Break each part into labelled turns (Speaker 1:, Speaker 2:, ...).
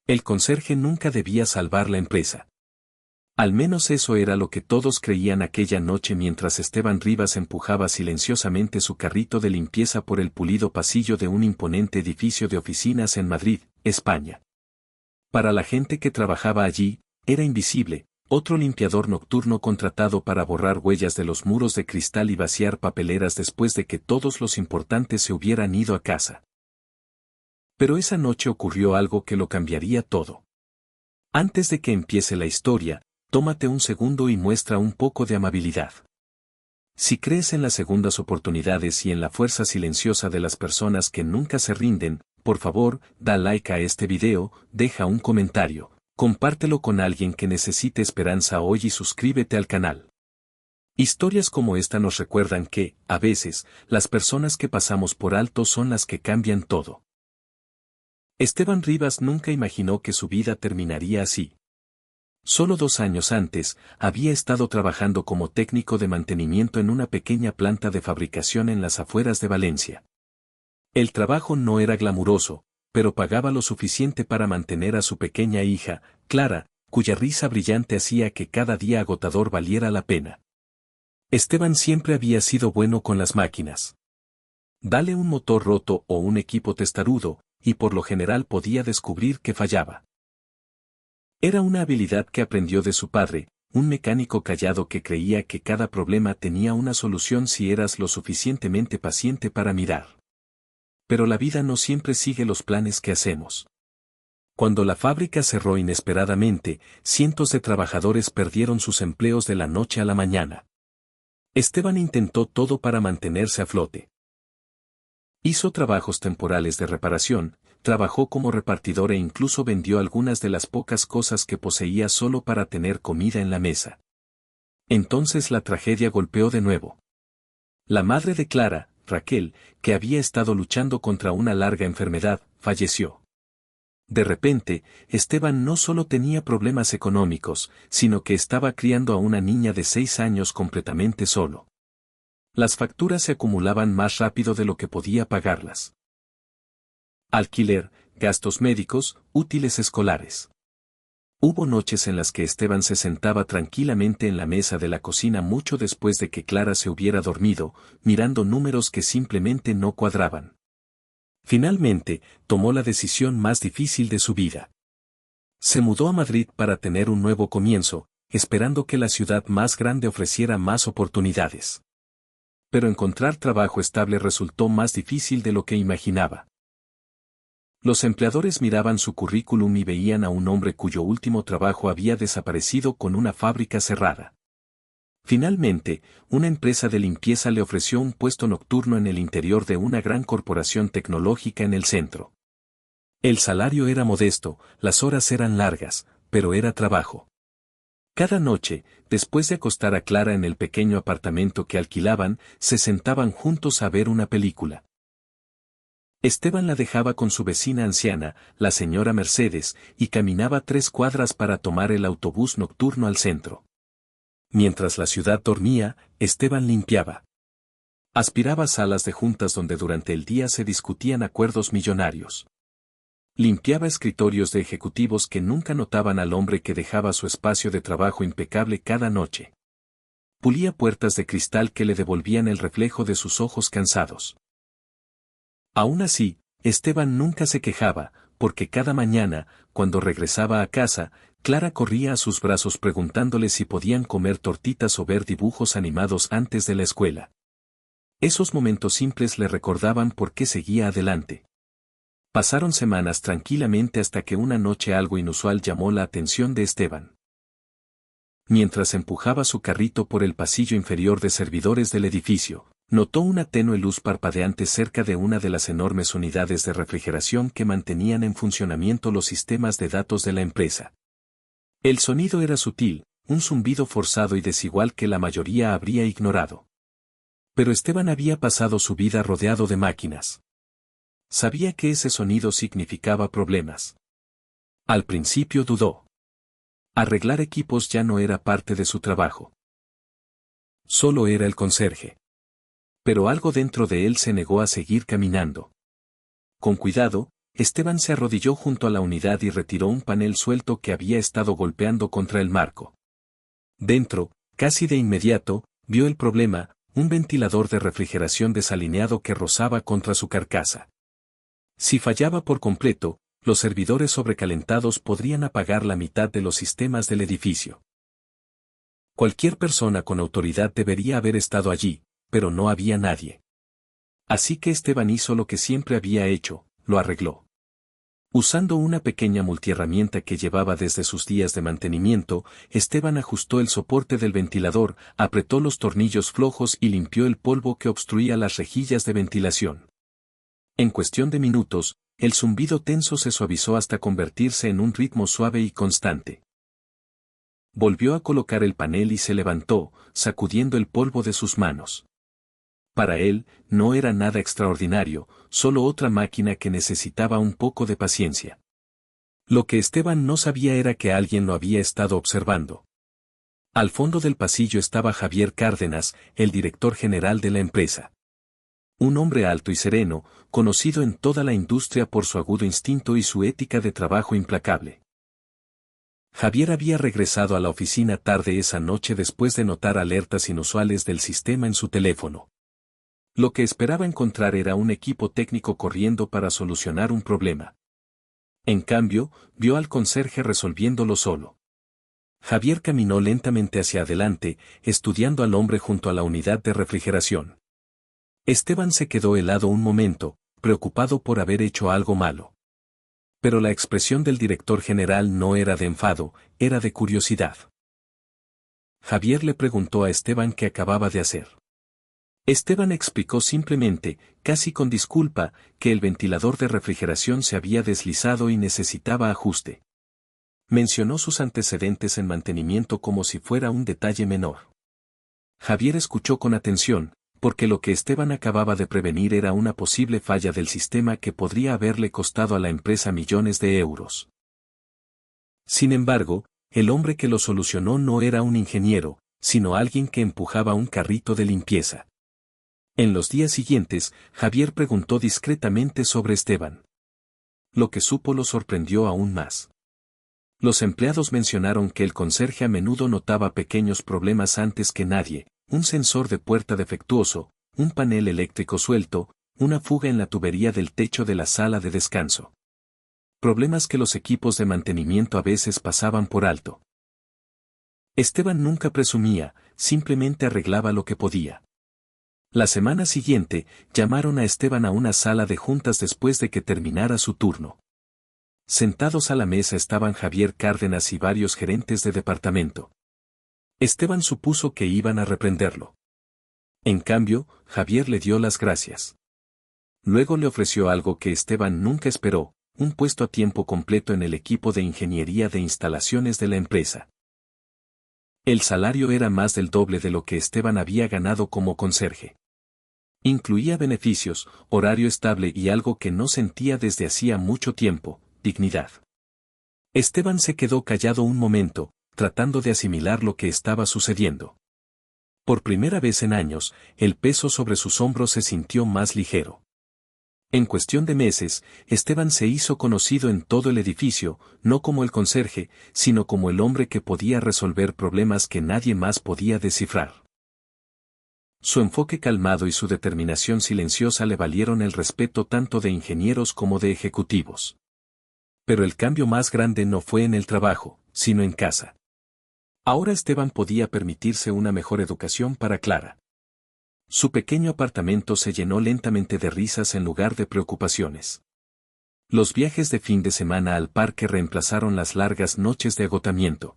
Speaker 1: El conserje nunca debía salvar la empresa. Al menos eso era lo que todos creían aquella noche mientras Esteban Rivas empujaba silenciosamente su carrito de limpieza por el pulido pasillo de un imponente edificio de oficinas en Madrid, España. Para la gente que trabajaba allí, era invisible, otro limpiador nocturno contratado para borrar huellas de los muros de cristal y vaciar papeleras después de que todos los importantes se hubieran ido a casa. Pero esa noche ocurrió algo que lo cambiaría todo. Antes de que empiece la historia, tómate un segundo y muestra un poco de amabilidad. Si crees en las segundas oportunidades y en la fuerza silenciosa de las personas que nunca se rinden, por favor, da like a este video, deja un comentario, compártelo con alguien que necesite esperanza hoy y suscríbete al canal. Historias como esta nos recuerdan que, a veces, las personas que pasamos por alto son las que cambian todo. Esteban Rivas nunca imaginó que su vida terminaría así. Solo 2 años antes, había estado trabajando como técnico de mantenimiento en una pequeña planta de fabricación en las afueras de Valencia. El trabajo no era glamuroso, pero pagaba lo suficiente para mantener a su pequeña hija, Clara, cuya risa brillante hacía que cada día agotador valiera la pena. Esteban siempre había sido bueno con las máquinas. Dale un motor roto o un equipo testarudo, y por lo general podía descubrir que fallaba. Era una habilidad que aprendió de su padre, un mecánico callado que creía que cada problema tenía una solución si eras lo suficientemente paciente para mirar. Pero la vida no siempre sigue los planes que hacemos. Cuando la fábrica cerró inesperadamente, cientos de trabajadores perdieron sus empleos de la noche a la mañana. Esteban intentó todo para mantenerse a flote. Hizo trabajos temporales de reparación, trabajó como repartidor e incluso vendió algunas de las pocas cosas que poseía solo para tener comida en la mesa. Entonces la tragedia golpeó de nuevo. La madre de Clara, Raquel, que había estado luchando contra una larga enfermedad, falleció. De repente, Esteban no solo tenía problemas económicos, sino que estaba criando a una niña de 6 años completamente solo. Las facturas se acumulaban más rápido de lo que podía pagarlas. Alquiler, gastos médicos, útiles escolares. Hubo noches en las que Esteban se sentaba tranquilamente en la mesa de la cocina mucho después de que Clara se hubiera dormido, mirando números que simplemente no cuadraban. Finalmente, tomó la decisión más difícil de su vida. Se mudó a Madrid para tener un nuevo comienzo, esperando que la ciudad más grande ofreciera más oportunidades. Pero encontrar trabajo estable resultó más difícil de lo que imaginaba. Los empleadores miraban su currículum y veían a un hombre cuyo último trabajo había desaparecido con una fábrica cerrada. Finalmente, una empresa de limpieza le ofreció un puesto nocturno en el interior de una gran corporación tecnológica en el centro. El salario era modesto, las horas eran largas, pero era trabajo. Cada noche, después de acostar a Clara en el pequeño apartamento que alquilaban, se sentaban juntos a ver una película. Esteban la dejaba con su vecina anciana, la señora Mercedes, y caminaba 3 cuadras para tomar el autobús nocturno al centro. Mientras la ciudad dormía, Esteban limpiaba. Aspiraba salas de juntas donde durante el día se discutían acuerdos millonarios. Limpiaba escritorios de ejecutivos que nunca notaban al hombre que dejaba su espacio de trabajo impecable cada noche. Pulía puertas de cristal que le devolvían el reflejo de sus ojos cansados. Aún así, Esteban nunca se quejaba, porque cada mañana, cuando regresaba a casa, Clara corría a sus brazos preguntándole si podían comer tortitas o ver dibujos animados antes de la escuela. Esos momentos simples le recordaban por qué seguía adelante. Pasaron semanas tranquilamente hasta que una noche algo inusual llamó la atención de Esteban. Mientras empujaba su carrito por el pasillo inferior de servidores del edificio, notó una tenue luz parpadeante cerca de una de las enormes unidades de refrigeración que mantenían en funcionamiento los sistemas de datos de la empresa. El sonido era sutil, un zumbido forzado y desigual que la mayoría habría ignorado. Pero Esteban había pasado su vida rodeado de máquinas. Sabía que ese sonido significaba problemas. Al principio dudó. Arreglar equipos ya no era parte de su trabajo. Solo era el conserje. Pero algo dentro de él se negó a seguir caminando. Con cuidado, Esteban se arrodilló junto a la unidad y retiró un panel suelto que había estado golpeando contra el marco. Dentro, casi de inmediato, vio el problema, un ventilador de refrigeración desalineado que rozaba contra su carcasa. Si fallaba por completo, los servidores sobrecalentados podrían apagar la mitad de los sistemas del edificio. Cualquier persona con autoridad debería haber estado allí, pero no había nadie. Así que Esteban hizo lo que siempre había hecho, lo arregló. Usando una pequeña multiherramienta que llevaba desde sus días de mantenimiento, Esteban ajustó el soporte del ventilador, apretó los tornillos flojos y limpió el polvo que obstruía las rejillas de ventilación. En cuestión de minutos, el zumbido tenso se suavizó hasta convertirse en un ritmo suave y constante. Volvió a colocar el panel y se levantó, sacudiendo el polvo de sus manos. Para él, no era nada extraordinario, solo otra máquina que necesitaba un poco de paciencia. Lo que Esteban no sabía era que alguien lo había estado observando. Al fondo del pasillo estaba Javier Cárdenas, el director general de la empresa. Un hombre alto y sereno, conocido en toda la industria por su agudo instinto y su ética de trabajo implacable. Javier había regresado a la oficina tarde esa noche después de notar alertas inusuales del sistema en su teléfono. Lo que esperaba encontrar era un equipo técnico corriendo para solucionar un problema. En cambio, vio al conserje resolviéndolo solo. Javier caminó lentamente hacia adelante, estudiando al hombre junto a la unidad de refrigeración. Esteban se quedó helado un momento, preocupado por haber hecho algo malo. Pero la expresión del director general no era de enfado, era de curiosidad. Javier le preguntó a Esteban qué acababa de hacer. Esteban explicó simplemente, casi con disculpa, que el ventilador de refrigeración se había deslizado y necesitaba ajuste. Mencionó sus antecedentes en mantenimiento como si fuera un detalle menor. Javier escuchó con atención, porque lo que Esteban acababa de prevenir era una posible falla del sistema que podría haberle costado a la empresa millones de euros. Sin embargo, el hombre que lo solucionó no era un ingeniero, sino alguien que empujaba un carrito de limpieza. En los días siguientes, Javier preguntó discretamente sobre Esteban. Lo que supo lo sorprendió aún más. Los empleados mencionaron que el conserje a menudo notaba pequeños problemas antes que nadie, un sensor de puerta defectuoso, un panel eléctrico suelto, una fuga en la tubería del techo de la sala de descanso. Problemas que los equipos de mantenimiento a veces pasaban por alto. Esteban nunca presumía, simplemente arreglaba lo que podía. La semana siguiente, llamaron a Esteban a una sala de juntas después de que terminara su turno. Sentados a la mesa estaban Javier Cárdenas y varios gerentes de departamento. Esteban supuso que iban a reprenderlo. En cambio, Javier le dio las gracias. Luego le ofreció algo que Esteban nunca esperó, un puesto a tiempo completo en el equipo de ingeniería de instalaciones de la empresa. El salario era más del doble de lo que Esteban había ganado como conserje. Incluía beneficios, horario estable y algo que no sentía desde hacía mucho tiempo, dignidad. Esteban se quedó callado un momento, tratando de asimilar lo que estaba sucediendo. Por primera vez en años, el peso sobre sus hombros se sintió más ligero. En cuestión de meses, Esteban se hizo conocido en todo el edificio, no como el conserje, sino como el hombre que podía resolver problemas que nadie más podía descifrar. Su enfoque calmado y su determinación silenciosa le valieron el respeto tanto de ingenieros como de ejecutivos. Pero el cambio más grande no fue en el trabajo, sino en casa. Ahora Esteban podía permitirse una mejor educación para Clara. Su pequeño apartamento se llenó lentamente de risas en lugar de preocupaciones. Los viajes de fin de semana al parque reemplazaron las largas noches de agotamiento.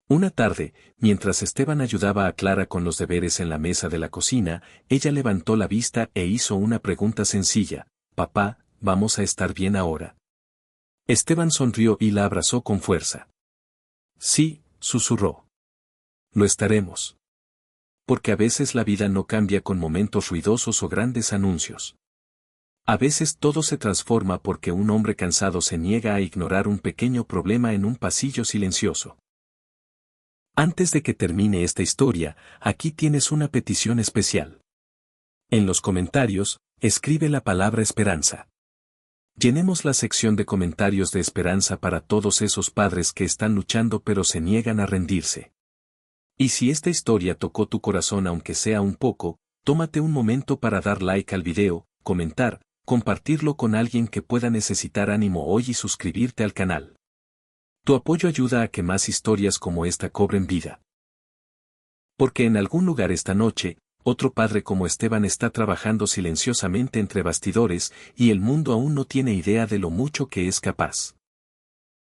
Speaker 1: Una tarde, mientras Esteban ayudaba a Clara con los deberes en la mesa de la cocina, ella levantó la vista e hizo una pregunta sencilla: «Papá, ¿vamos a estar bien ahora?». Esteban sonrió y la abrazó con fuerza. «Sí», susurró. «Lo estaremos». Porque a veces la vida no cambia con momentos ruidosos o grandes anuncios. A veces todo se transforma porque un hombre cansado se niega a ignorar un pequeño problema en un pasillo silencioso. Antes de que termine esta historia, aquí tienes una petición especial. En los comentarios, escribe la palabra esperanza. Llenemos la sección de comentarios de esperanza para todos esos padres que están luchando pero se niegan a rendirse. Y si esta historia tocó tu corazón aunque sea un poco, tómate un momento para dar like al video, comentar, compartirlo con alguien que pueda necesitar ánimo hoy y suscribirte al canal. Tu apoyo ayuda a que más historias como esta cobren vida. Porque en algún lugar esta noche, otro padre como Esteban está trabajando silenciosamente entre bastidores y el mundo aún no tiene idea de lo mucho que es capaz.